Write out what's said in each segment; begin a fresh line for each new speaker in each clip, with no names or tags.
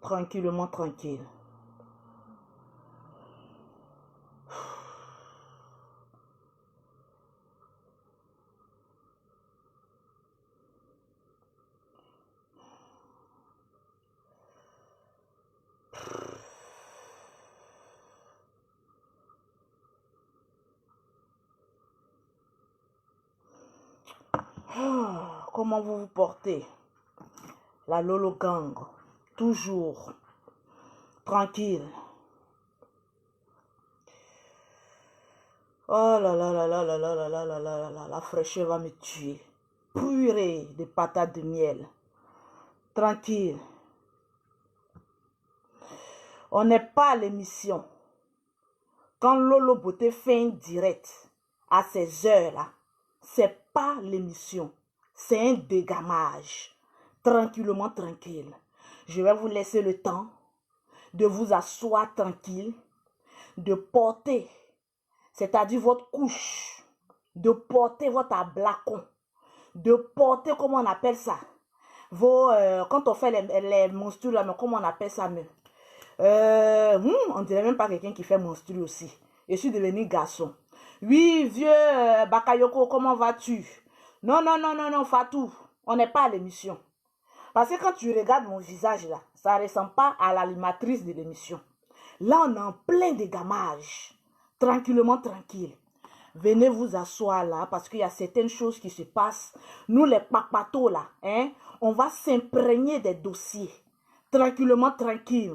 Tranquillement, tranquille. Comment vous vous portez? La Lolo Gang, toujours tranquille. Oh là là là là là là là là là là là, la fraîcheur va me tuer. Purée de patates de miel. Tranquille. On n'est pas à l'émission. Quand Lolo Beauté fait un direct à ces heures-là, c'est pas l'émission. C'est un dégamage. Tranquillement, tranquille. Je vais vous laisser le temps de vous asseoir tranquille, de porter, c'est-à-dire votre couche, de porter votre ablacon, de porter, comment on appelle ça, vos, quand on fait les menstrues, là, mais comment on appelle ça même? On dirait même pas quelqu'un qui fait menstru aussi. Je suis devenu garçon. Oui, vieux Bakayoko, comment vas-tu? Non, non, non, non, non, Fatou, on n'est pas à l'émission. Parce que quand tu regardes mon visage là, ça ne ressemble pas à l'animatrice de l'émission. Là, on est en plein dégamage. Tranquillement, tranquille. Venez vous asseoir là, parce qu'il y a certaines choses qui se passent. Nous, les papatos là, hein, on va s'imprégner des dossiers. Tranquillement, tranquille.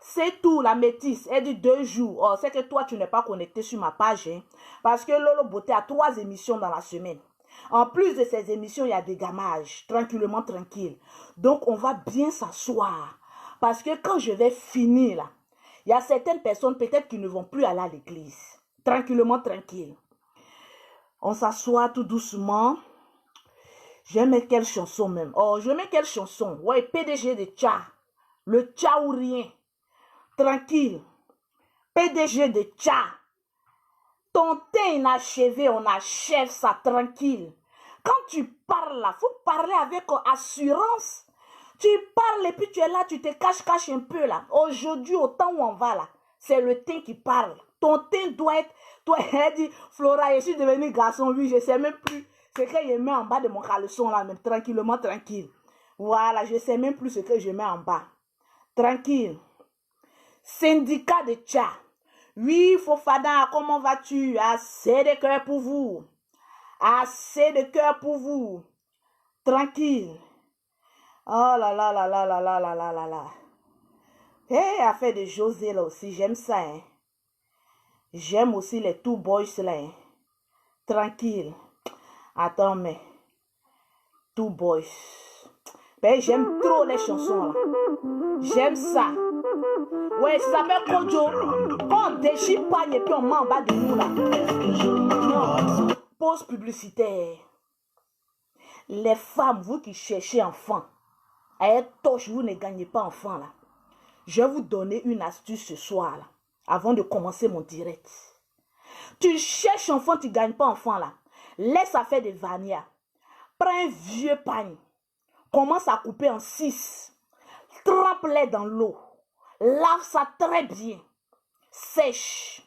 C'est tout, la métisse. Elle dit 2 jours. Oh, c'est que toi, tu n'es pas connecté sur ma page. Hein, parce que Lolo Beauté a 3 émissions dans la semaine. En plus de ces émissions, il y a des gammages. Tranquillement, tranquille. Donc, on va bien s'asseoir. Parce que quand je vais finir là, il y a certaines personnes peut-être qui ne vont plus aller à l'église. Tranquillement, tranquille. On s'assoit tout doucement. Je mets quelle chanson même? Oh, je mets quelle chanson? Ouais, PDG de Tcha. Le Tcha ou rien. Tranquille. PDG de Tcha. Ton teint inachevé, on achève ça tranquille. Quand tu parles là, il faut parler avec assurance. Tu parles et puis tu es là, tu te caches un peu là. Aujourd'hui, au temps où on va là, c'est le teint qui parle. Ton teint doit être... Toi, elle dit, Flora, je suis devenu garçon, oui, je ne sais même plus. Ce que je mets en bas de mon caleçon là, même tranquillement, tranquille. Voilà, je ne sais même plus ce que je mets en bas. Tranquille. Syndicat de Tcha. Oui, Fofada, comment vas-tu? Assez de cœur pour vous. Assez de cœur pour vous. Tranquille. Oh là là là là là là là là là là. Hé, affaire de José là aussi, j'aime ça. Hein. J'aime aussi les two boys là. Hein. Tranquille. Attends, mais. Two boys. Ben, j'aime trop les chansons là. J'aime ça. Ouais, ça s'appelle Kojo. Quand on déchire pagne et puis on met en bas de nous là. Non. Pause publicitaire. Les femmes, vous qui cherchez enfant, à Toche, vous ne gagnez pas enfant là. Je vais vous donner une astuce ce soir là, avant de commencer mon direct. Tu cherches enfant, tu ne gagnes pas enfant là. Laisse à faire des vanillas. Prends un vieux pagne. Commence à couper en 6. Trempe-les dans l'eau. Lave ça très bien. Sèche.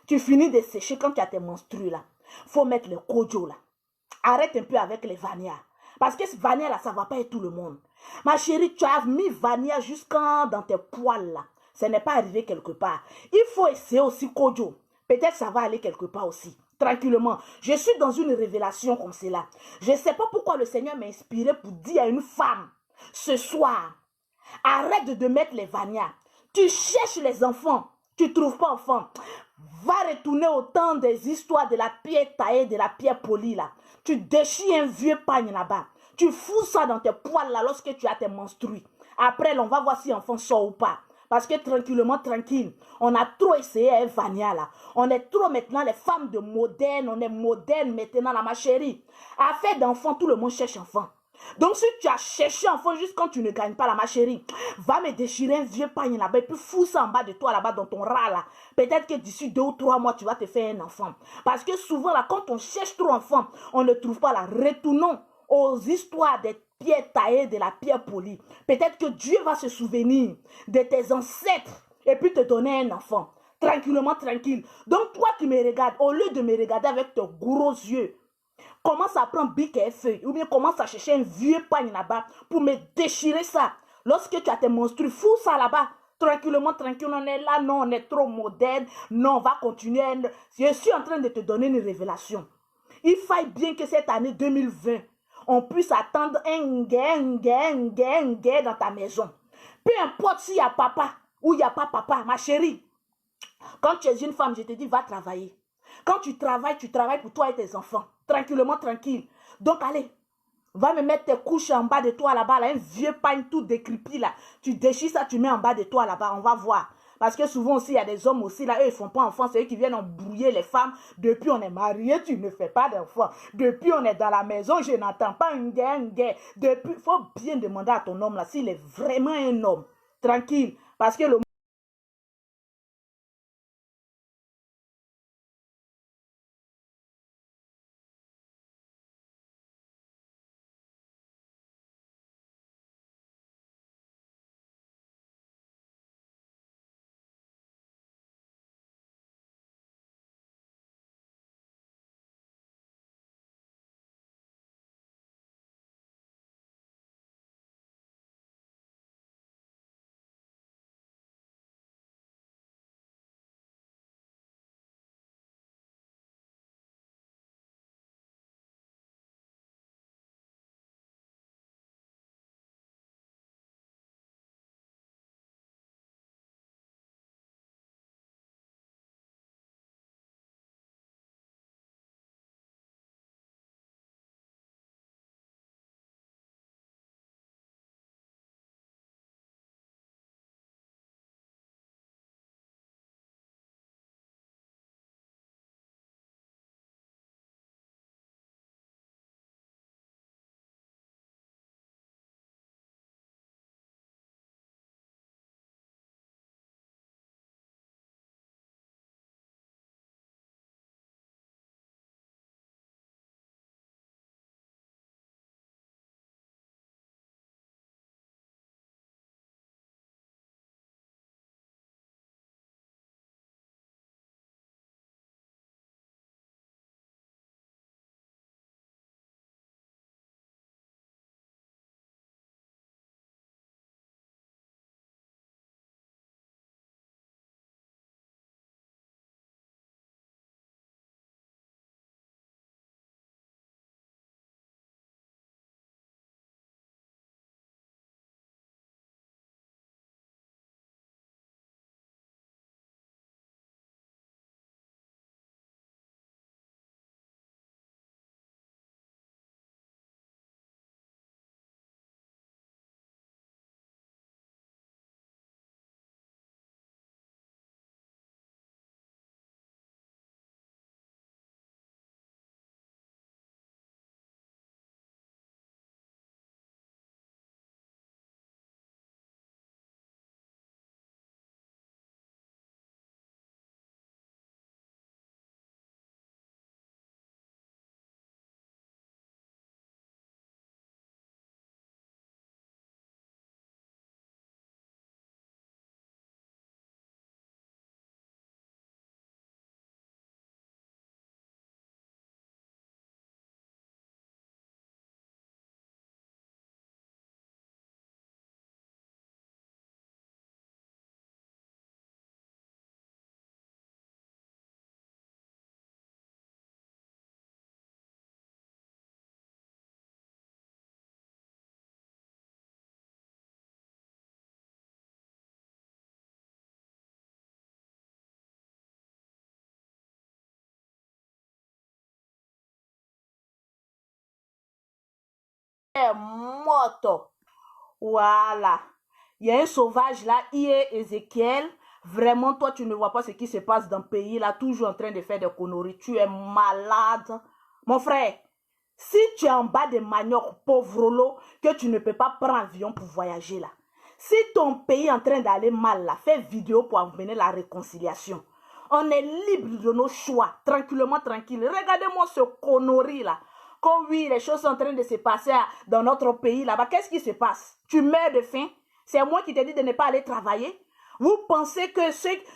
Tu finis de sécher quand tu as tes menstrues là. Faut mettre le kojo là. Arrête un peu avec les vanillas. Parce que ce vanilla là, ça ne va pas être tout le monde. Ma chérie, tu as mis vanilla jusqu'en dans tes poils là. Ça n'est pas arrivé quelque part. Il faut essayer aussi kojo. Peut-être ça va aller quelque part aussi. Tranquillement. Je suis dans une révélation comme cela. Je ne sais pas pourquoi le Seigneur m'a inspiré pour dire à une femme, ce soir, arrête de mettre les vanillas. Tu cherches les enfants. Tu ne trouves pas enfant. Va retourner au temps des histoires de la pierre taillée, de la pierre polie là. Tu déchires un vieux pagne là-bas. Tu fous ça dans tes poils là lorsque tu as tes menstrues. Après, on va voir si l'enfant sort ou pas. Parce que tranquillement, tranquille, on a trop essayé un vanilla là. On est trop maintenant les femmes de moderne, on est moderne maintenant là, ma chérie. Affaire d'enfant, tout le monde cherche enfant. Donc si tu as cherché enfant juste quand tu ne gagnes pas là, ma chérie, va me déchirer un vieux pagne là-bas et puis fous ça en bas de toi là-bas dans ton rat là. Peut-être que d'ici 2 ou 3 mois, tu vas te faire un enfant. Parce que souvent là, quand on cherche trop enfant, on ne trouve pas là. Retournons aux histoires des pierre taillée, de la pierre polie. Peut-être que Dieu va se souvenir de tes ancêtres et puis te donner un enfant. Tranquillement, tranquille. Donc toi qui me regardes, au lieu de me regarder avec tes gros yeux, commence à prendre bic et feuille ou bien commence à chercher un vieux pagne là-bas pour me déchirer ça. Lorsque tu as tes monstrues, fous ça là-bas. Tranquillement, tranquille, on est là, non, on est trop moderne, non, on va continuer. Je suis en train de te donner une révélation. Il faille bien que cette année 2020, on puisse attendre un guet dans ta maison. Peu importe s'il y a papa ou il n'y a pas papa, ma chérie. Quand tu es une femme, je te dis, va travailler. Quand tu travailles pour toi et tes enfants. Tranquillement, tranquille. Donc, allez, va me mettre tes couches en bas de toi là-bas, là, un vieux pagne tout décrépit là. Tu déchires ça, tu mets en bas de toi là-bas, on va voir. Parce que souvent aussi, il y a des hommes aussi là, eux, ils ne font pas enfants, c'est eux qui viennent embrouiller les femmes. Depuis, on est mariés, tu ne fais pas d'enfants. Depuis, on est dans la maison, je n'entends pas un gay. Depuis, il faut bien demander à ton homme là, s'il est vraiment un homme. Tranquille. Parce que le est morte. Voilà. Il y a un sauvage là, il est Ézéchiel. Vraiment, toi, tu ne vois pas ce qui se passe dans le pays là, toujours en train de faire des conneries. Tu es malade. Mon frère, si tu es en bas de manioc, pauvre lot, que tu ne peux pas prendre avion pour voyager là. Si ton pays est en train d'aller mal là, fais vidéo pour amener la réconciliation. On est libre de nos choix, tranquillement, tranquille. Regardez-moi ce connerie là. que oui, les choses sont en train de se passer dans notre pays là-bas. Qu'est-ce qui se passe? Tu meurs de faim? C'est moi qui te dis de ne pas aller travailler? Vous pensez que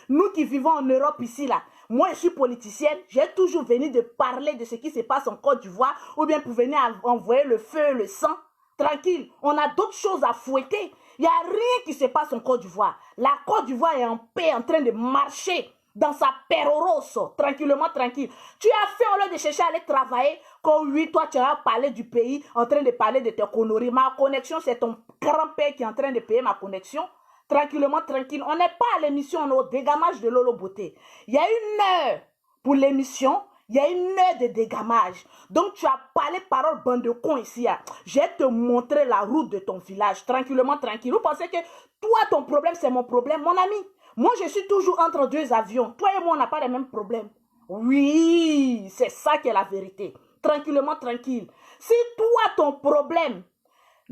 nous qui vivons en Europe ici là, moi je suis politicienne, j'ai toujours venu de parler de ce qui se passe en Côte d'Ivoire ou bien pour venir envoyer le feu, le sang? Tranquille, on a d'autres choses à fouetter. Il n'y a rien qui se passe en Côte d'Ivoire. La Côte d'Ivoire est en paix, en train de marcher dans sa peroroso, tranquillement, tranquille. Tu as fait au lieu de chercher à aller travailler, quand oui, toi tu as parlé du pays, en train de parler de tes conneries. Ma connexion, c'est ton grand-père qui est en train de payer ma connexion. Tranquillement, tranquille. On n'est pas à l'émission, au dégamage de Lolo Beauté. Il y a une heure pour l'émission. Il y a une heure de dégamage. Donc, tu as parlé parole bande de cons ici. Hein. Je vais te montrer la route de ton village. Tranquillement, tranquille. Vous pensez que toi, ton problème, c'est mon problème, mon ami? Moi, je suis toujours entre deux avions. Toi et moi, on n'a pas les mêmes problèmes. Oui, c'est ça qui est la vérité. Tranquillement, tranquille. Si toi, ton problème...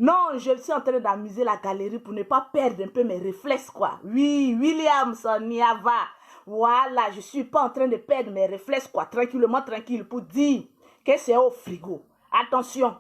Non, je suis en train d'amuser la galerie pour ne pas perdre un peu mes réflexes, quoi. Oui, Williamson, Niava. Voilà, je ne suis pas en train de perdre mes réflexes, quoi. Tranquillement, tranquille, pour dire que c'est au frigo. Attention,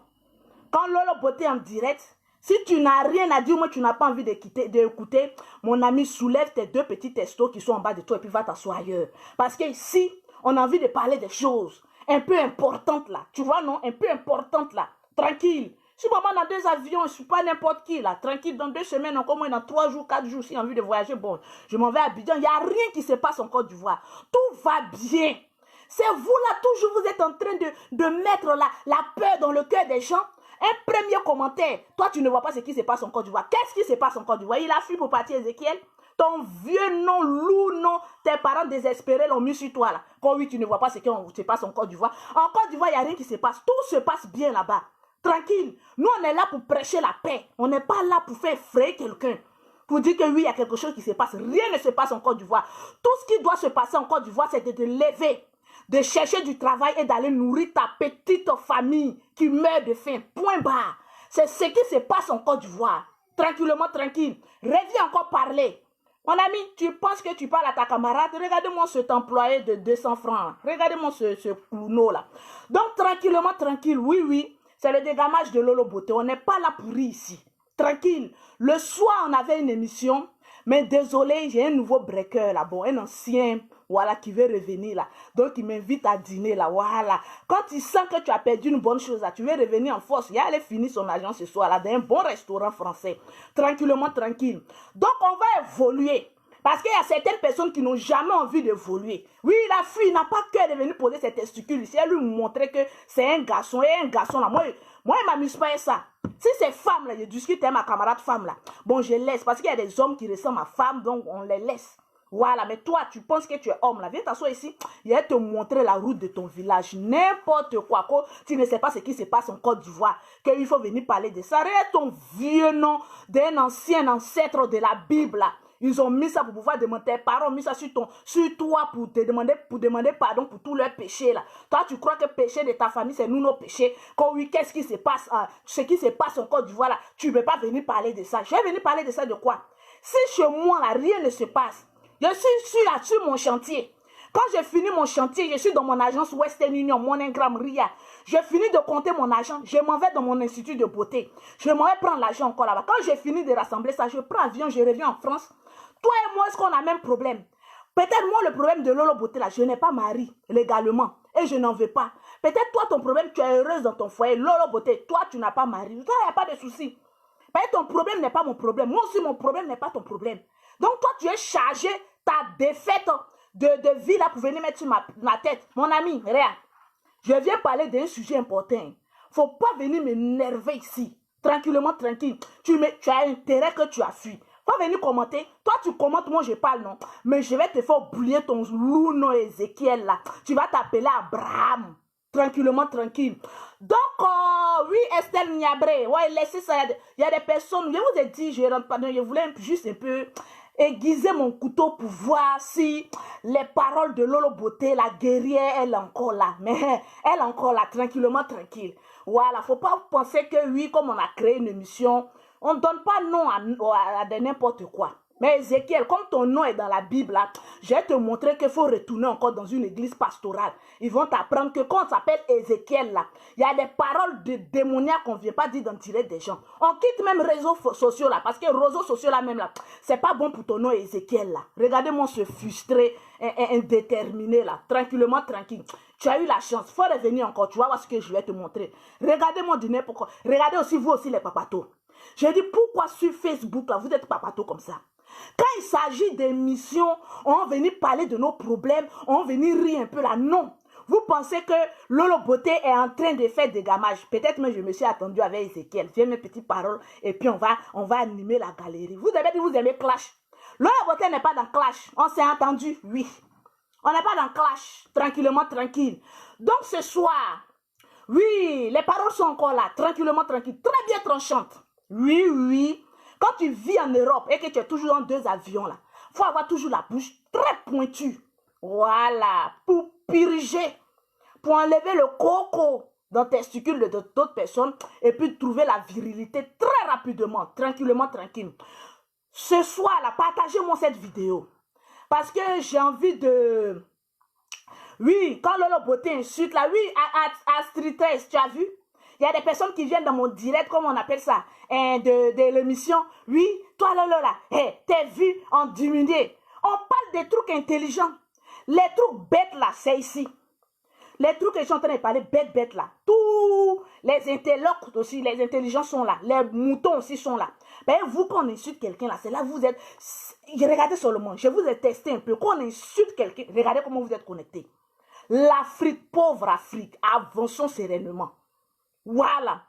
quand Lolo Beauté en direct, si tu n'as rien à dire, moi tu n'as pas envie d'écouter, mon ami, soulève tes deux petits testos qui sont en bas de toi et puis va t'asseoir ailleurs. Parce que ici, on a envie de parler des choses un peu importantes là. Tu vois, non? Un peu importantes là. Tranquille. Si maman dans deux avions, je ne suis pas n'importe qui là. Tranquille, dans 2 semaines, encore moins dans 3 jours, 4 jours, si j'ai envie de voyager, bon, je m'en vais à Abidjan. Il n'y a rien qui se passe en Côte d'Ivoire. Tout va bien. C'est vous là, toujours vous êtes en train de mettre la peur dans le cœur des gens. Un premier commentaire. Toi, tu ne vois pas ce qui se passe en Côte d'Ivoire. Qu'est-ce qui se passe en Côte d'Ivoire? Il a fui pour partir, Ézéchiel. Ton vieux nom, loup nom, tes parents désespérés l'ont mis sur toi là. Quand oui, tu ne vois pas ce qui se passe en Côte d'Ivoire. En Côte d'Ivoire, il n'y a rien qui se passe. Tout se passe bien là-bas. Tranquille. Nous, on est là pour prêcher la paix. On n'est pas là pour faire effrayer quelqu'un. Pour dire que oui, il y a quelque chose qui se passe. Rien ne se passe en Côte d'Ivoire. Tout ce qui doit se passer en Côte d'Ivoire, c'est de te lever, de chercher du travail et d'aller nourrir ta petite famille qui meurt de faim. Point barre. C'est ce qui se passe en Côte d'Ivoire. Tranquillement, tranquille. Reviens encore parler. Mon ami, tu penses que tu parles à ta camarade? Regardez-moi cet employé de 200 francs. Regardez-moi ce clowno là. Donc, tranquillement, tranquille. Oui, oui. C'est le dégamage de Lolo Beauté. On n'est pas là pour rire ici. Tranquille. Le soir, on avait une émission. Mais désolé, j'ai un nouveau breaker là. Bon, un ancien, voilà, qui veut revenir là. Donc, il m'invite à dîner là. Voilà. Quand il sent que tu as perdu une bonne chose là, tu veux revenir en force. Il allait finir son agent ce soir là dans un bon restaurant français. Tranquillement, tranquille. Donc, on va évoluer. Parce qu'il y a certaines personnes qui n'ont jamais envie d'évoluer. Oui, la fille n'a pas cœur de venir poser ses testicules ici. Elle lui montrer que c'est un garçon. Et un garçon là, moi il ne m'amuse pas à ça. Si ces femmes là, je discute avec ma camarade femme là, bon, je laisse. Parce qu'il y a des hommes qui ressemblent à femme, donc on les laisse. Voilà, mais toi, tu penses que tu es homme là. Viens t'asseoir ici. Il va te montrer la route de ton village. N'importe quoi. Quand tu ne sais pas ce qui se passe en Côte d'Ivoire, qu'il faut venir parler de ça. Regarde ton vieux nom d'un ancien ancêtre de la Bible là. Ils ont mis ça pour pouvoir demander, tes parents ont mis ça sur toi pour demander pardon pour tous leurs péchés là. Toi, tu crois que le péché de ta famille, c'est nous nos péchés. Quand oui, qu'est-ce qui se passe, ce qui se passe en Côte d'Ivoire là, tu ne peux pas venir parler de ça. Je vais venir parler de ça de quoi? Si chez moi là, rien ne se passe, je suis là sur mon chantier. Quand j'ai fini mon chantier, je suis dans mon agence Western Union, Monogram Ria. J'ai fini de compter mon argent. Je m'en vais dans mon institut de beauté. Je m'en vais prendre l'argent encore là-bas. Quand j'ai fini de rassembler ça, je prends l'avion, je reviens en France. Toi et moi, est-ce qu'on a le même problème? Peut-être moi, le problème de Lolo Beauté là, je n'ai pas mari légalement et je n'en veux pas. Peut-être toi, ton problème, tu es heureuse dans ton foyer. Lolo Beauté, toi, tu n'as pas mari. Toi, il n'y a pas de souci. Peut-être ton problème n'est pas mon problème. Moi aussi, mon problème n'est pas ton problème. Donc, toi, tu es chargé ta défaite de vie là pour venir mettre sur ma tête. Mon ami, regarde, je viens parler d'un sujet important. Il ne faut pas venir m'énerver ici. Tranquillement, tranquille. Tu as intérêt que tu as fui. Pas venir commenter. Toi, tu commentes, moi, je parle, non. Mais je vais te faire oublier ton loup, non, Ézéchiel, là. Tu vas t'appeler Abraham. Tranquillement, tranquille. Donc, oui, Estelle Niabré. Ouais, laissez ça. Il y a des personnes, je vous ai dit, je rentre pas dedans. Je voulais juste un peu aiguiser mon couteau pour voir si les paroles de Lolo Beauté, la guerrière, elle est encore là. Mais elle est encore là, tranquillement, tranquille. Voilà, faut pas penser que oui, comme on a créé une émission, on ne donne pas nom à n'importe quoi. Mais Ézéchiel, comme ton nom est dans la Bible, là, je vais te montrer qu'il faut retourner encore dans une église pastorale. Ils vont t'apprendre que quand on s'appelle Ézéchiel, là, il y a des paroles de démoniaques qu'on ne vient pas dire dans le direct des gens. On quitte même les réseaux sociaux là, parce que les réseaux sociaux là même là, c'est pas bon pour ton nom Ézéchiel là. Regardez-moi ce frustré, indéterminé là, tranquillement, tranquille. Tu as eu la chance, il faut revenir encore, tu vas voir ce que je vais te montrer. Regardez-moi du n'importe quoi. Regardez aussi vous aussi les papatos. Je dis pourquoi sur Facebook là, vous êtes papatos comme ça. Quand il s'agit d'émissions, on va venir parler de nos problèmes, on va venir rire un peu là. Non. Vous pensez que Lolo Beauté est en train de faire des gammages. Peut-être même je me suis attendu avec Ézéchiel. Viens mes petites paroles et puis on va animer la galerie. Vous avez dit vous aimez Clash. Lolo Beauté n'est pas dans Clash. On s'est entendu? Oui. On n'est pas dans Clash. Tranquillement, tranquille. Donc ce soir, oui, les paroles sont encore là. Tranquillement, tranquille. Très bien tranchantes. Oui, oui. Quand tu vis en Europe et que tu es toujours dans 2 avions, là, il faut avoir toujours la bouche très pointue. Voilà, pour purger, pour enlever le coco dans tes testicules de d'autres personnes et puis trouver la virilité très rapidement, tranquillement, tranquille. Ce soir, là, partagez-moi cette vidéo parce que j'ai envie de... Oui, quand Lolo Beauté insulte, là, oui, à Street 13, tu as vu? Il y a des personnes qui viennent dans mon direct, comme on appelle ça, de l'émission. Oui, toi là, t'es vu en diminué. On parle des trucs intelligents. Les trucs bêtes là, c'est ici. Les trucs que je suis en train de parler, bêtes là. Tous les interlocuteurs aussi, les intelligents sont là. Les moutons aussi sont là. Ben, vous, quand on insulte quelqu'un là, c'est là vous êtes... Regardez seulement, je vous ai testé un peu. Quand on insulte quelqu'un, regardez comment vous êtes connectés. L'Afrique, pauvre Afrique, avançons sereinement. Voilà,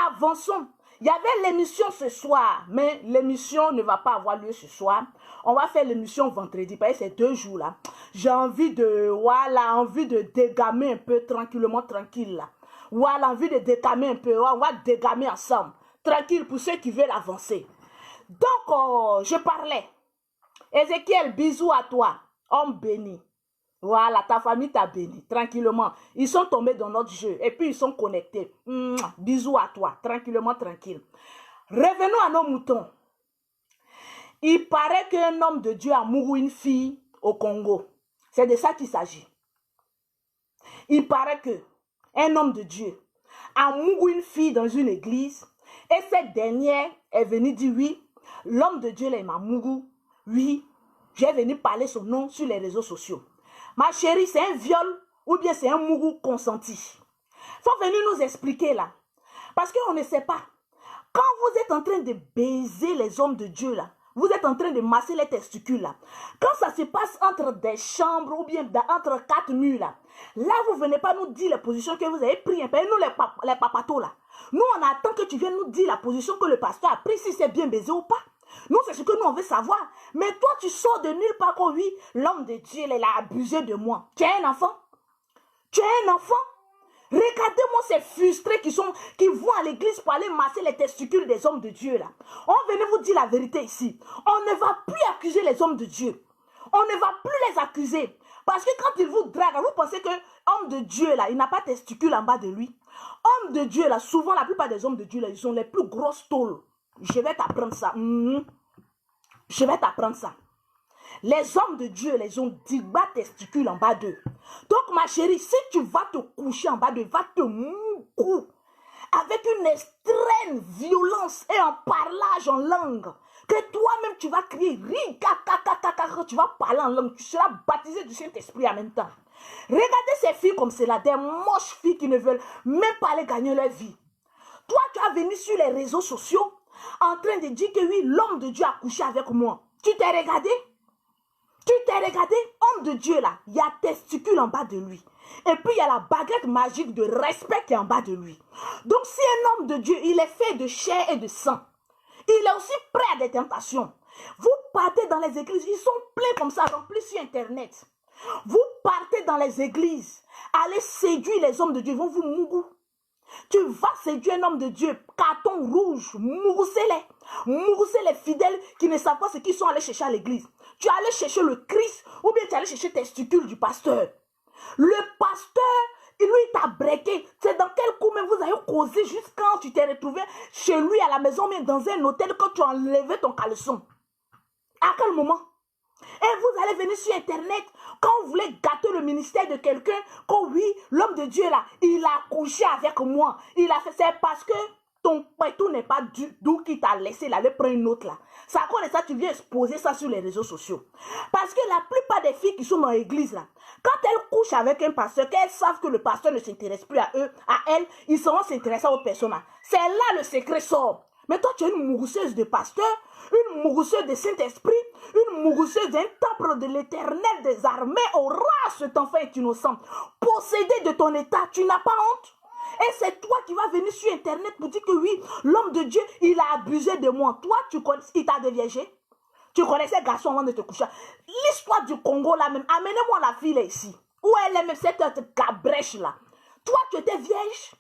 avançons. Il y avait l'émission ce soir, mais l'émission ne va pas avoir lieu ce soir. On va faire l'émission vendredi, parce que c'est 2 jours là. J'ai envie de, voilà, envie de dégamer un peu tranquillement, tranquille là. Voilà, envie de dégamer un peu, on va dégamer ensemble. Tranquille pour ceux qui veulent avancer. Donc, je parlais. Ézéchiel, bisous à toi, homme béni. Voilà, ta famille t'a béni, tranquillement. Ils sont tombés dans notre jeu et puis ils sont connectés. Bisous à toi, tranquillement, tranquille. Revenons à nos moutons. Il paraît qu'un homme de Dieu a mouru une fille au Congo. C'est de ça qu'il s'agit. Il paraît qu'un homme de Dieu a mouru une fille dans une église et cette dernière est venue dire oui, l'homme de Dieu là, il m'a mouru. Oui, j'ai venu parler son nom sur les réseaux sociaux. Ma chérie, c'est un viol ou bien c'est un mourou consenti. Il faut venir nous expliquer là. Parce qu'on ne sait pas. Quand vous êtes en train de baiser les hommes de Dieu là, vous êtes en train de masser les testicules là. Quand ça se passe entre des chambres ou bien entre 4 murs là, là vous ne venez pas nous dire les positions que vous avez prises. Nous les papatos là. Nous on attend que tu viennes nous dire la position que le pasteur a prise, si c'est bien baisé ou pas. Nous, c'est ce que nous, on veut savoir. Mais toi, tu sors de nulle part comme oui, l'homme de Dieu, il a abusé de moi. Tu es un enfant? Tu es un enfant? Regardez-moi ces frustrés qui vont à l'église pour aller masser les testicules des hommes de Dieu, là. On venait vous dire la vérité ici. On ne va plus accuser les hommes de Dieu. On ne va plus les accuser. Parce que quand ils vous draguent, vous pensez que homme de Dieu, là, il n'a pas de testicules en bas de lui. Homme de Dieu, là, souvent, la plupart des hommes de Dieu, là, ils ont les plus grosses tôles. Je vais t'apprendre ça. Je vais t'apprendre ça. Les hommes de Dieu, les ont 10 bas testicules en bas d'eux. Donc, ma chérie, si tu vas te coucher en bas d'eux, va te moucou avec une extrême violence et un parlage en langue, que toi-même tu vas crier, tu vas parler en langue, tu seras baptisé du Saint-Esprit en même temps. Regardez ces filles comme cela, des moches filles qui ne veulent même pas aller gagner leur vie. Toi, tu as venu sur les réseaux sociaux en train de dire que oui, l'homme de Dieu a couché avec moi. Tu t'es regardé? Tu t'es regardé? Homme de Dieu là, il y a testicule en bas de lui. Et puis il y a la baguette magique de respect qui est en bas de lui. Donc si un homme de Dieu, il est fait de chair et de sang, il est aussi prêt à des tentations. Vous partez dans les églises, ils sont pleins comme ça, remplis sur Internet. Vous partez dans les églises, allez séduire les hommes de Dieu, ils vont vous mourir. Tu vas séduire un homme de Dieu, carton rouge, mouroussez les fidèles qui ne savent pas ce qu'ils sont allés chercher à l'église. Tu es allé chercher le Christ ou bien tu es allé chercher les testicules du pasteur. Le pasteur, lui, t'a breaké. C'est dans quel coup même vous avez causé juste quand tu t'es retrouvé chez lui à la maison, mais dans un hôtel quand tu as enlevé ton caleçon. À quel moment? Et vous allez venir sur Internet, quand vous voulez gâter le ministère de quelqu'un, que oui, l'homme de Dieu là, il a couché avec moi. Il a fait, c'est parce que ton pétou n'est pas d'où qui t'a laissé là, aller prendre une autre là. C'est à cause de ça, tu viens exposer ça sur les réseaux sociaux. Parce que la plupart des filles qui sont dans l'église là, quand elles couchent avec un pasteur, qu'elles savent que le pasteur ne s'intéresse plus à eux, à elles, ils seront s'intéresser à autre personne là. C'est là le secret sort. Mais toi, tu es une mourousseuse de pasteur, une mourousseuse de Saint-Esprit, une mourousseuse d'un temple de l'Éternel des armées. Aura cet enfant est innocent. Possédé de ton état, tu n'as pas honte. Et c'est toi qui vas venir sur Internet pour dire que oui, l'homme de Dieu, il a abusé de moi. Toi, tu connais, il t'a déviégé. Tu connaissais garçon avant de te coucher. L'histoire du Congo là même, amenez-moi la fille là ici. Où elle est même cette cabrèche là. Toi, tu étais vierge.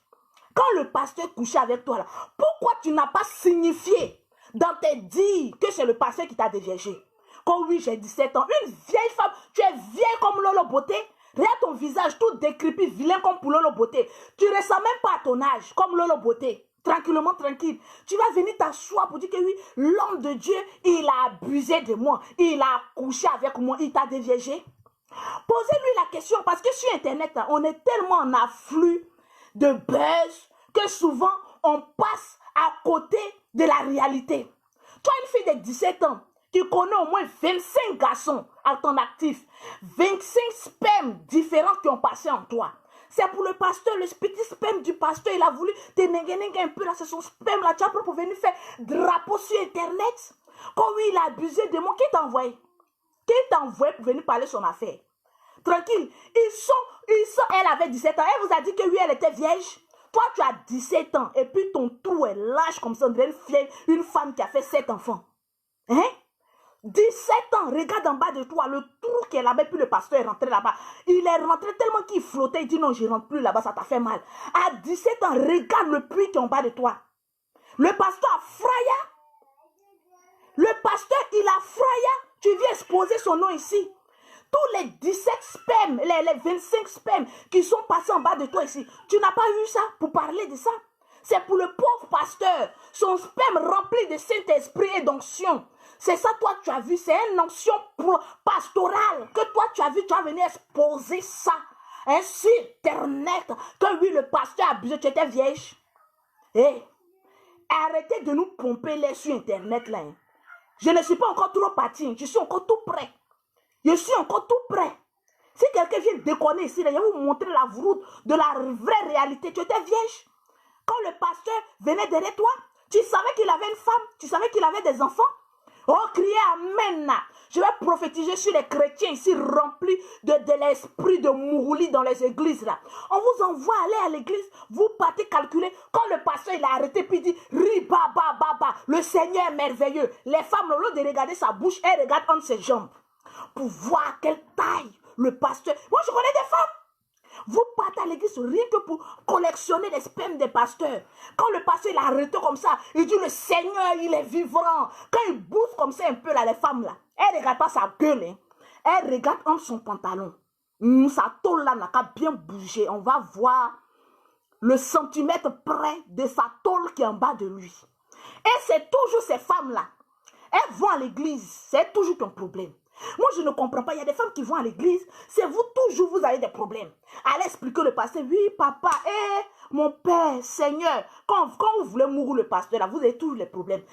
Quand le pasteur couchait avec toi, là, pourquoi tu n'as pas signifié dans tes dires que c'est le pasteur qui t'a déviégé? Quand oui, j'ai 17 ans, une vieille femme, tu es vieille comme Lolo Beauté. Regarde ton visage tout décrépit, vilain comme pour Lolo Beauté. Tu ne ressens même pas à ton âge comme Lolo Beauté. Tranquillement, tranquille. Tu vas venir t'asseoir pour dire que oui, l'homme de Dieu, il a abusé de moi. Il a couché avec moi, il t'a déviégé. Posez-lui la question parce que sur Internet, là, on est tellement en afflux de buzz que souvent on passe à côté de la réalité. Toi, une fille de 17 ans, tu connais au moins 25 garçons à ton actif, 25 spermes différents qui ont passé en toi. C'est pour le pasteur, le petit sperme du pasteur, il a voulu te nengue un peu là, c'est son sperme là, tu as pour venir faire drapeau sur Internet. Quand oui, il a abusé de moi, qui t'a envoyé? Qui t'a envoyé pour venir parler son affaire? Tranquille, elle avait 17 ans, elle vous a dit que oui, elle était vierge. Toi, tu as 17 ans et puis ton trou est lâche comme ça, une femme qui a fait 7 enfants. Hein? 17 ans, regarde en bas de toi, le trou qu'elle avait, puis le pasteur est rentré là-bas. Il est rentré tellement qu'il flottait, il dit non, je ne rentre plus là-bas, ça t'a fait mal. À 17 ans, regarde le puits qui est en bas de toi. Le pasteur a fraya. Le pasteur, il a fraya. Tu viens exposer son nom ici. Tous les 17 spermes, les 25 spermes qui sont passés en bas de toi ici, tu n'as pas eu ça pour parler de ça. C'est pour le pauvre pasteur, son sperme rempli de Saint-Esprit et d'onction. C'est ça, toi, tu as vu, c'est une onction pastorale que toi, tu as vu, tu as venu exposer ça. Sur Internet, que oui, le pasteur a abusé, tu étais vierge. Hey, arrêtez de nous pomper les sur Internet là. Hein. Je ne suis pas encore trop parti, je suis encore tout prêt. Je suis encore tout prêt. Si quelqu'un vient déconner ici, là, je vais vous montrer la route de la vraie réalité. Tu étais vierge. Quand le pasteur venait derrière toi, tu savais qu'il avait une femme, tu savais qu'il avait des enfants. Oh, criez Amen. Je vais prophétiser sur les chrétiens ici remplis de l'esprit de Mourouli dans les églises. Là. On vous envoie aller à l'église, vous partez calculer. Quand le pasteur il a arrêté, puis il dit Riba, ba, ba, ba, le Seigneur est merveilleux. Les femmes, au lieu de regarder sa bouche, elles regardent entre ses jambes. Pour voir quelle taille le pasteur. Moi, je connais des femmes. Vous partez à l'église rien que pour collectionner les spermes des pasteurs. Quand le pasteur il a arrêté comme ça, il dit le Seigneur, il est vivant. Quand il bouge comme ça un peu là, les femmes là, elles ne regardent pas sa gueule. Hein. Elles regardent entre son pantalon. Sa tôle là n'a qu'à bien bouger. On va voir le centimètre près de sa tôle qui est en bas de lui. Et c'est toujours ces femmes là. Elles vont à l'église. C'est toujours ton problème. Moi, je ne comprends pas. Il y a des femmes qui vont à l'église. C'est vous, toujours, vous avez des problèmes. Allez expliquer le pasteur. Oui, papa, mon père, Seigneur. Quand vous voulez mourir le pasteur, là, vous avez toujours les problèmes.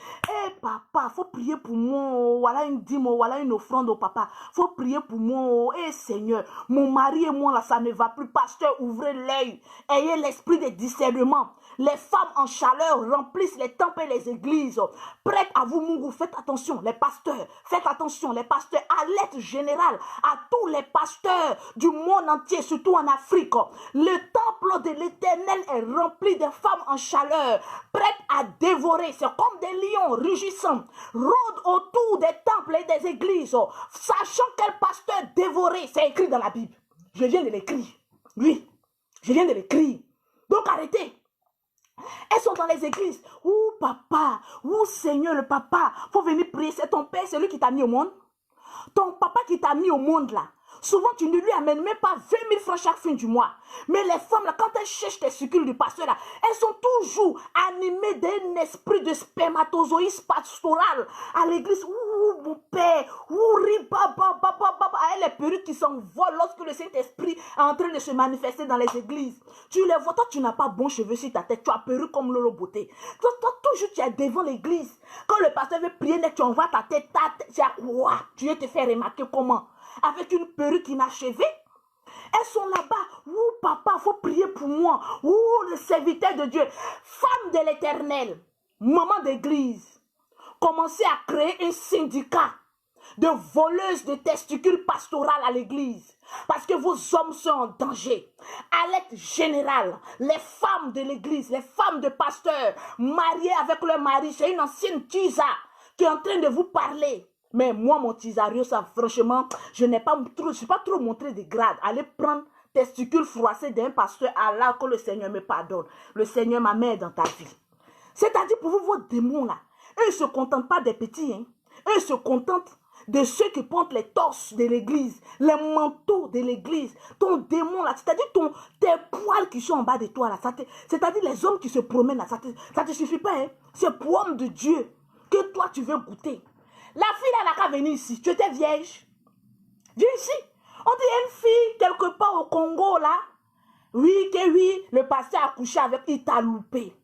Papa, il faut prier pour moi. Voilà une dîme, voilà une offrande au papa. Il faut prier pour moi. Seigneur, mon mari et moi, là, ça ne va plus. Pasteur, ouvrez l'œil. Ayez l'esprit de discernement. Les femmes en chaleur remplissent les temples et les églises. Prêtes à vous mourir. Faites attention, les pasteurs. Faites attention, les pasteurs. Alerte générale à tous les pasteurs du monde entier, surtout en Afrique. Le temple de l'Éternel est rempli de femmes en chaleur, prêtes à dévorer. C'est comme des lions rugissants, rôdent autour des temples et des églises, sachant quel pasteur dévorer. C'est écrit dans la Bible. Je viens de l'écrire. Oui, je viens de l'écrire. Donc arrêtez. Elles sont dans les églises. Ouh papa, ouh Seigneur le papa, faut venir prier. C'est ton père, c'est lui qui t'a mis au monde. Ton papa qui t'a mis au monde là, souvent tu ne lui amènes même pas 20 000 francs chaque fin du mois. Mais les femmes là, quand elles cherchent les succules du pasteur là, elles sont toujours animées d'un esprit de spermatozoïde pastoral à l'église. Ouh, ouh, mon père, ouh, riba, avec les perruques qui s'envolent lorsque le Saint-Esprit est en train de se manifester dans les églises. Tu les vois, toi, tu n'as pas bon cheveux sur ta tête, tu as perruque comme Lolo Beauté. Toi, toujours, tu es devant l'église. Quand le pasteur veut prier, tu envoies ta tête, tu as quoi? Tu veux te faire remarquer comment? Avec une perruque inachevée. Elles sont là-bas. Ouh, papa, il faut prier pour moi. Ouh, le serviteur de Dieu. Femme de l'Éternel, maman d'église, commencez à créer un syndicat de voleuses de testicules pastorales à l'église. Parce que vos hommes sont en danger. Alerte générale, les femmes de l'église, les femmes de pasteurs, mariées avec leur mari, c'est une ancienne tisa qui est en train de vous parler. Mais moi, mon tisario, ça, franchement, je n'ai pas trop montré de grade. Allez prendre testicules froissés d'un pasteur, Allah, que le Seigneur me pardonne. Le Seigneur m'a mis dans ta vie. C'est-à-dire pour vous, vos démons là, eux, ils ne se contentent pas des petits, hein. Eux, ils se contentent de ceux qui portent les torses de l'église, les manteaux de l'église, ton démon là, c'est-à-dire tes poils qui sont en bas de toi là, c'est-à-dire les hommes qui se promènent là, ça te suffit pas, hein. C'est pour homme de Dieu que toi tu veux goûter. La fille là n'a qu'à venir ici, tu étais vierge, viens ici. On dit une fille quelque part au Congo là, oui, le pasteur a couché avec, il t'a loupé.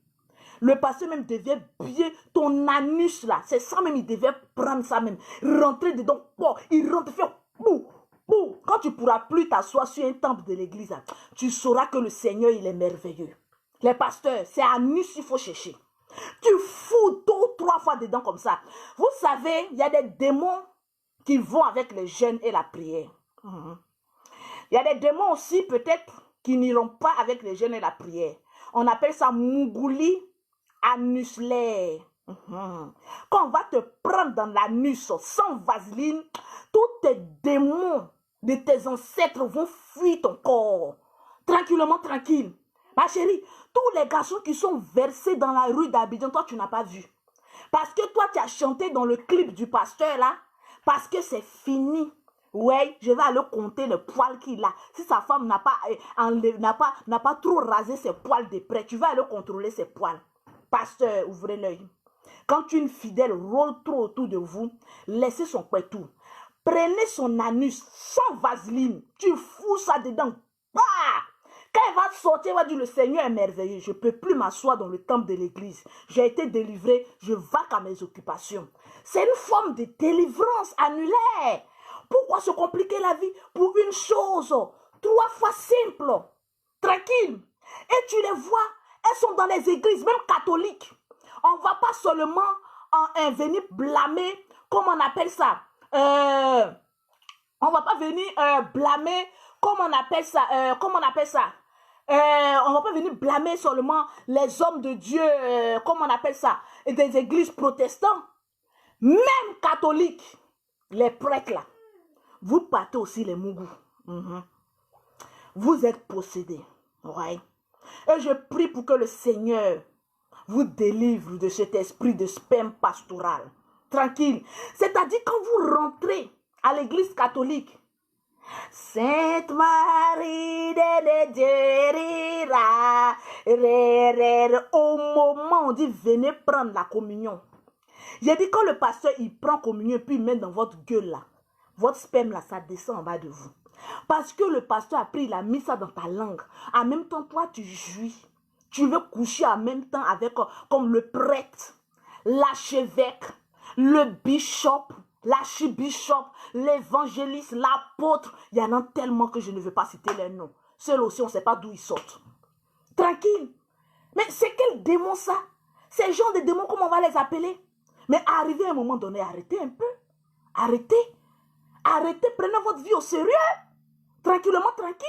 Le pasteur même devait bien ton anus là. C'est ça même, il devait prendre ça même. Rentrer dedans. Oh, il rentre, fait bouh, bouh. Quand tu ne pourras plus t'asseoir sur un temple de l'église, tu sauras que le Seigneur, il est merveilleux. Les pasteurs, c'est anus qu'il faut chercher. Tu fous 2 ou 3 fois dedans comme ça. Vous savez, il y a des démons qui vont avec le jeûne et la prière. Il y a des démons aussi peut-être qui n'iront pas avec le jeûne et la prière. On appelle ça Mougouli anusulaire. Quand on va te prendre dans l'anus sans vaseline, tous tes démons de tes ancêtres vont fuir ton corps. Tranquillement, tranquille. Ma chérie, tous les garçons qui sont versés dans la rue d'Abidjan, toi tu n'as pas vu. Parce que toi tu as chanté dans le clip du pasteur là, parce que c'est fini. Ouais, je vais aller compter le poil qu'il a. Si sa femme n'a pas trop rasé ses poils de près, tu vas aller contrôler ses poils. Pasteur, ouvrez l'œil. Quand une fidèle rôle trop autour de vous, laissez son tout. Prenez son anus sans vaseline. Tu fous ça dedans. Ah! Quand elle va sortir, elle va dire le Seigneur est merveilleux. Je ne peux plus m'asseoir dans le temple de l'église. J'ai été délivré. Je vaque à mes occupations. C'est une forme de délivrance annulaire. Pourquoi se compliquer la vie pour une chose 3 fois simple, tranquille? Et tu les vois, elles sont dans les églises, même catholiques. On ne va pas seulement venir blâmer, comment on appelle ça? On ne va pas venir blâmer, comment on appelle ça? On ne va pas venir blâmer seulement les hommes de Dieu, comment on appelle ça? Des églises protestantes, même catholiques, les prêtres là. Vous partez aussi les mougous. Vous êtes possédés. Ouais. Et je prie pour que le Seigneur vous délivre de cet esprit de sperme pastoral. Tranquille. C'est-à-dire quand vous rentrez à l'église catholique, Sainte Marie de Dieu, au moment où on dit venez prendre la communion. J'ai dit quand le pasteur il prend communion puis il met dans votre gueule là, votre sperme là, ça descend en bas de vous. Parce que le pasteur a pris, il a mis ça dans ta langue. En même temps, toi, tu jouis. Tu veux coucher en même temps avec, comme le prêtre, l'archevêque, le bishop, l'archibishop, l'évangéliste, l'apôtre. Il y en a tellement que je ne veux pas citer les noms. Ceux aussi, on ne sait pas d'où ils sortent. Tranquille. Mais c'est quel démon ça? Ces gens de démons, comment on va les appeler? Mais arrivé à un moment donné, arrêtez un peu. Arrêtez. Arrêtez, prenez votre vie au sérieux. Tranquillement, tranquille.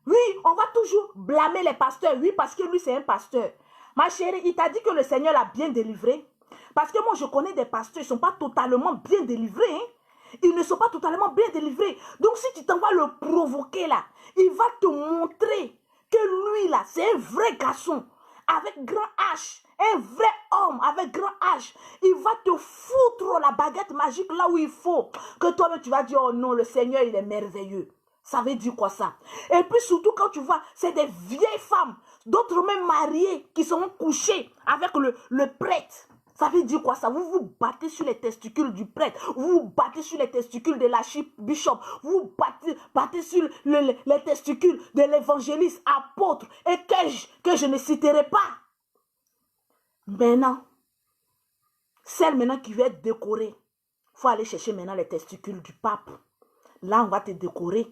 Oui, on va toujours blâmer les pasteurs. Oui, parce que lui, c'est un pasteur. Ma chérie, il t'a dit que le Seigneur l'a bien délivré. Parce que moi, je connais des pasteurs, ils ne sont pas totalement bien délivrés. Hein? Ils ne sont pas totalement bien délivrés. Donc, si tu t'en vas le provoquer là, il va te montrer que lui là, c'est un vrai garçon. Avec grand H. Un vrai homme avec grand H. Il va te foutre la baguette magique là où il faut. Que toi-même, tu vas dire, oh non, le Seigneur, il est merveilleux. Ça veut dire quoi ça? Et puis surtout quand tu vois, c'est des vieilles femmes, d'autres même mariées qui sont couchées avec le prêtre. Ça veut dire quoi ça? Vous vous battez sur les testicules du prêtre, vous vous battez sur les testicules de l'archibishop, vous vous battez sur les testicules de l'évangéliste, apôtre, et que je ne citerai pas. Maintenant, celle maintenant qui veut être décorée, il faut aller chercher maintenant les testicules du pape. Là, on va te décorer.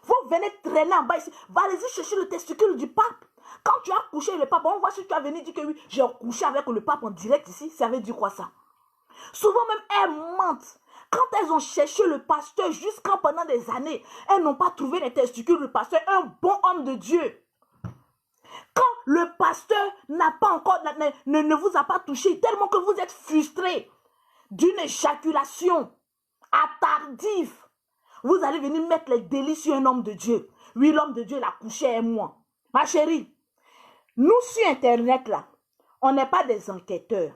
Vous venez traîner en bas ici. Allez-y chercher le testicule du pape. Quand tu as couché le pape, on voit si tu as venu dire que oui, j'ai couché avec le pape en direct ici. Ça veut dire quoi ça? Souvent même, elles mentent. Quand elles ont cherché le pasteur jusqu'en pendant des années, elles n'ont pas trouvé les testicules du pasteur, un bon homme de Dieu. Quand le pasteur n'a pas encore, ne vous a pas touché, tellement que vous êtes frustré d'une éjaculation attardive, vous allez venir mettre les délices sur un homme de Dieu. Oui, l'homme de Dieu l'a couché et moi. Ma chérie, nous sur Internet là, on n'est pas des enquêteurs.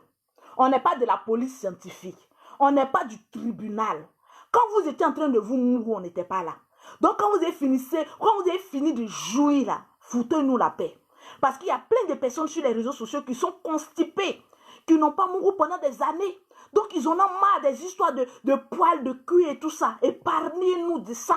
On n'est pas de la police scientifique. On n'est pas du tribunal. Quand vous étiez en train de vous mourir, on n'était pas là. Donc quand vous avez fini de jouir là, foutez-nous la paix. Parce qu'il y a plein de personnes sur les réseaux sociaux qui sont constipées, qui n'ont pas mouru pendant des années. Donc ils en ont marre des histoires de poils, de cuir et tout ça. Épargnez-nous de ça.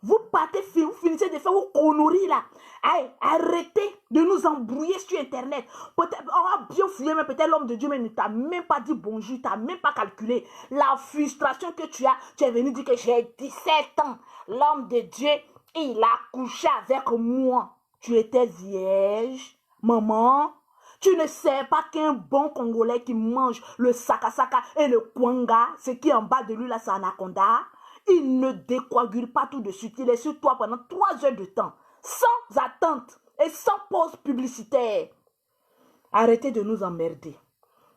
Vous partez, vous finissez de faire vos conneries là. Allez, arrêtez de nous embrouiller sur Internet. Peut-être, on va bien fouiller, mais peut-être l'homme de Dieu ne t'a même pas dit bonjour, tu n'as même pas calculé. La frustration que tu es venu dire que j'ai 17 ans. L'homme de Dieu, il a couché avec moi. Tu étais vierge, maman. Tu ne sais pas qu'un bon Congolais qui mange le sakasaka et le kwanga, ce qui est en bas de lui là, c'est anaconda. Il ne décoagule pas tout de suite. Il est sur toi pendant 3 heures de temps, sans attente et sans pause publicitaire. Arrêtez de nous emmerder.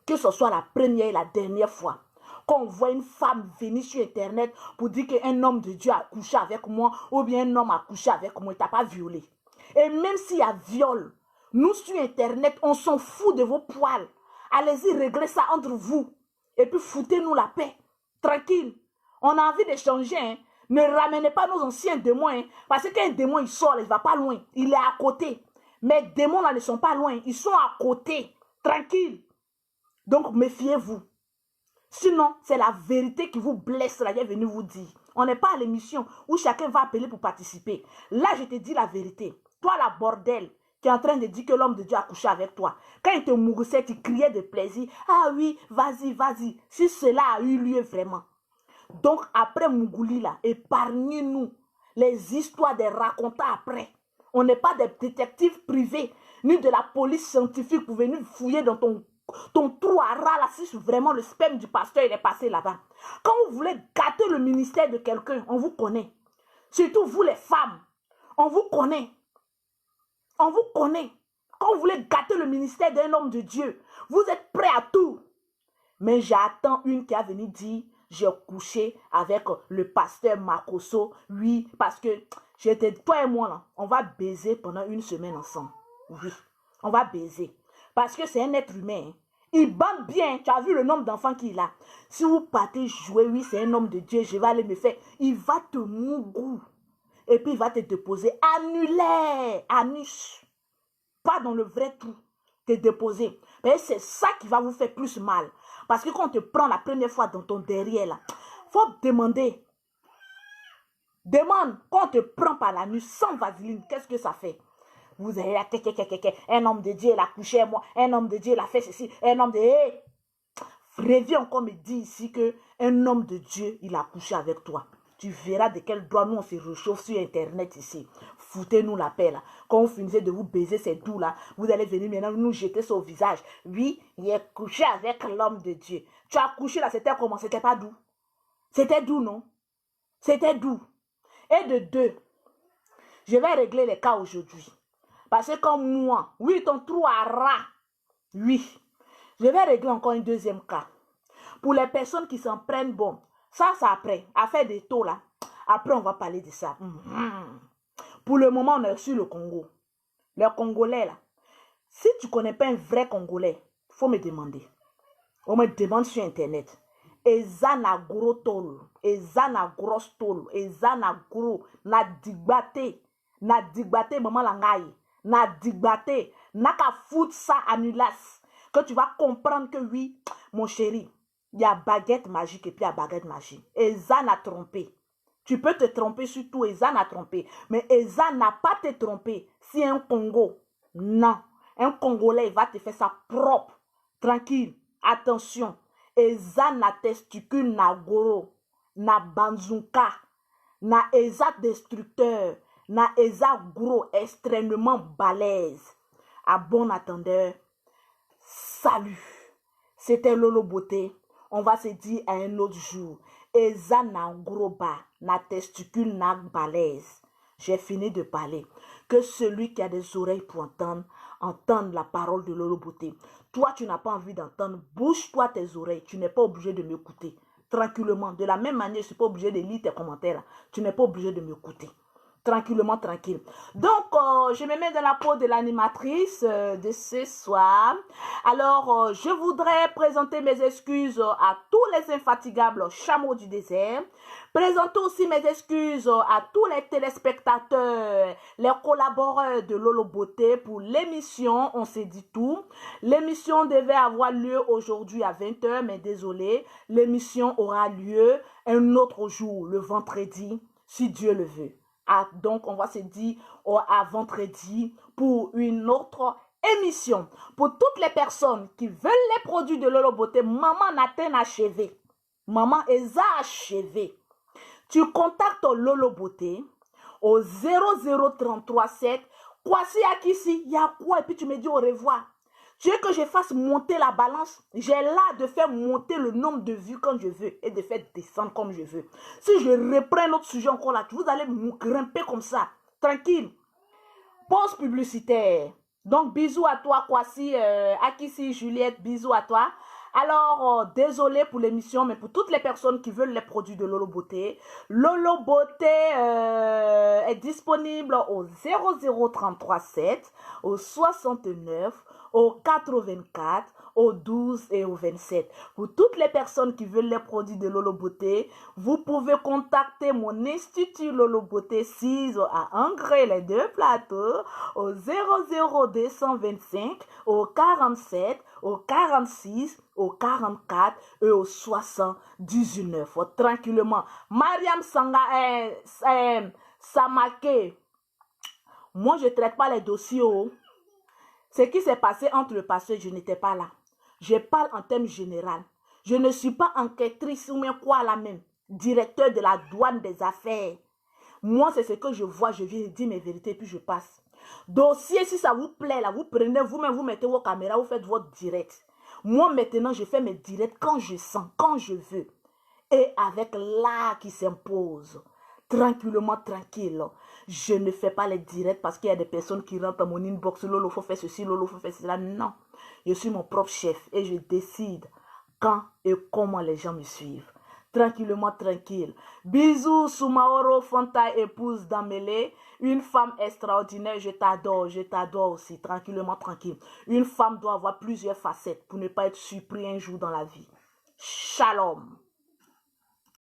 Que ce soit la première et la dernière fois qu'on voit une femme venir sur Internet pour dire qu'un homme de Dieu a couché avec moi ou bien un homme a couché avec moi, il t'a pas violé. Et même s'il y a viol, nous sur Internet, on s'en fout de vos poils. Allez-y, réglez ça entre vous. Et puis foutez-nous la paix. Tranquille. On a envie d'échanger. Hein. Ne ramenez pas nos anciens démons. Hein. Parce qu'un démon, il sort, il ne va pas loin. Il est à côté. Mais les démons là ne sont pas loin. Ils sont à côté. Tranquille. Donc, méfiez-vous. Sinon, c'est la vérité qui vous blesse. Là, j'ai venu vous dire. On n'est pas à l'émission où chacun va appeler pour participer. Là, je te dis la vérité. Toi, la bordel, qui est en train de dire que l'homme de Dieu a couché avec toi. Quand il te mouroussait, tu criais de plaisir. Ah oui, vas-y, vas-y. Si cela a eu lieu vraiment. Donc, après Mougouli, là, épargnez-nous les histoires des racontants après. On n'est pas des détectives privés, ni de la police scientifique pour venir fouiller dans ton trou à ras, là, si vraiment le sperme du pasteur il est passé là-bas. Quand vous voulez gâter le ministère de quelqu'un, on vous connaît. Surtout vous les femmes, on vous connaît. On vous connaît. Quand vous voulez gâter le ministère d'un homme de Dieu, vous êtes prêts à tout. Mais j'attends une qui a venu dire, j'ai couché avec le pasteur Makoso. Oui, parce que j'étais, toi et moi, là, on va baiser pendant 1 semaine ensemble. Oui, on va baiser. Parce que c'est un être humain. Hein. Il bande bien. Tu as vu le nombre d'enfants qu'il a. Si vous partez jouer, oui, c'est un homme de Dieu, je vais aller me faire. Il va te mougou. Et puis il va te déposer annulaire, anus. Pas dans le vrai trou. Te déposer. Mais c'est ça qui va vous faire plus mal. Parce que quand on te prend la première fois dans ton derrière, là, faut demander. Demande, quand on te prend par la nuit sans vaseline, qu'est-ce que ça fait? Vous avez là, un homme de Dieu, il a couché à moi, un homme de Dieu, il a fait ceci, un homme de... Hey! Reviens encore me dire ici qu'un homme de Dieu, il a couché avec toi. Tu verras de quel droit nous on se réchauffe sur Internet ici. Foutez-nous la paix là. Quand vous finissez de vous baiser ces doux là, vous allez venir maintenant nous jeter sur le visage. Oui, il est couché avec l'homme de Dieu. Tu as couché là, c'était comment? C'était pas doux. C'était doux, non? C'était doux. Et de 2, je vais régler les cas aujourd'hui. Parce que comme moi, oui, ton trou à ras. Oui. Je vais régler encore un deuxième cas. Pour les personnes qui s'en prennent, bon, ça c'est après. Affaire des taux là. Après, on va parler de ça. Pour le moment, on est sur le Congo. Les Congolais là. Si tu ne connais pas un vrai Congolais, il faut me demander. On me demande sur Internet. Ezana gros tol. Ezana gros tol. Ezana gros. Na digbate. Na digbate maman langaye. Na digbate. Na ka fout ça anulas. que tu vas comprendre que oui, mon chéri, il y a baguette magique et puis il y a baguette magique. Eza n'a trompé. Tu peux te tromper sur tout, Eza n'a trompé. Mais Eza n'a pas te trompé. Si un Congo, non. Un Congolais, il va te faire ça propre. Tranquille. Attention. Eza n'a testicule, n'a goro, n'a banzuka, n'a Eza destructeur, n'a Eza gros, extrêmement balèze. À bon attendeur, salut. C'était Lolo Beauté. On va se dire à un autre jour. Eza n'a gros bas, n'a testicule, n'a balèze. J'ai fini de parler. Que celui qui a des oreilles pour entendre, entende la parole de Lolo Beauté. Toi, tu n'as pas envie d'entendre. Bouge-toi tes oreilles. Tu n'es pas obligé de m'écouter. Tranquillement. De la même manière, je ne suis pas obligé de lire tes commentaires. Tu n'es pas obligé de m'écouter. Tranquillement, tranquille. Donc, je me mets dans la peau de l'animatrice de ce soir. Alors, je voudrais présenter mes excuses à tous les infatigables chameaux du désert. Présenter aussi mes excuses à tous les téléspectateurs, les collaborateurs de Lolo Beauté pour l'émission On s'est dit tout. L'émission devait avoir lieu aujourd'hui à 20 h, mais désolé, l'émission aura lieu un autre jour, le vendredi, si Dieu le veut. Ah, donc, on va se dire à vendredi pour une autre émission. Pour toutes les personnes qui veulent les produits de Lolo Beauté, maman n'a achevé. Maman est achevée. Tu contactes Lolo Beauté au 00337. Kwasi Akisi, il y a quoi? Et puis tu me dis au revoir. Tu veux que je fasse monter la balance? J'ai l'art de faire monter le nombre de vues quand je veux et de faire descendre comme je veux. Si je reprends notre sujet encore là, vous allez me grimper comme ça. Tranquille. Pause publicitaire. Donc, bisous à toi, Kwasi, Akisi, Juliette, bisous à toi. Alors, désolé pour l'émission, mais pour toutes les personnes qui veulent les produits de Lolo Beauté est disponible au 00337, au 69, au 84, au 12 et au 27. Pour toutes les personnes qui veulent les produits de Lolo Beauté, vous pouvez contacter mon institut Lolo Beauté 6 à Angers, les deux plateaux, au 00225, au 47, au 46, au 44 et au 79. Tranquillement. Mariam Samake, moi je ne traite pas les dossiers. Ce qui s'est passé entre le passé, je n'étais pas là. Je parle en termes généraux. Je ne suis pas enquêtrice ou même quoi là même. Directeur de la douane des affaires. Moi, c'est ce que je vois, je viens dire mes vérités puis je passe. Dossier, si ça vous plaît, là, vous prenez vous-même, vous mettez vos caméras, vous faites votre direct. Moi, maintenant, je fais mes directs quand je sens, quand je veux. Et avec l'art qui s'impose. Tranquillement, tranquille. Je ne fais pas les directs parce qu'il y a des personnes qui rentrent dans mon inbox. Lolo, faut faire ceci, Lolo, faut faire cela. Non. Je suis mon propre chef et je décide quand et comment les gens me suivent. Tranquillement, tranquille. Bisous, Soumaoro Fanta, épouse d'Amélé. Une femme extraordinaire, je t'adore aussi. Tranquillement, tranquille. Une femme doit avoir plusieurs facettes pour ne pas être surpris un jour dans la vie. Shalom.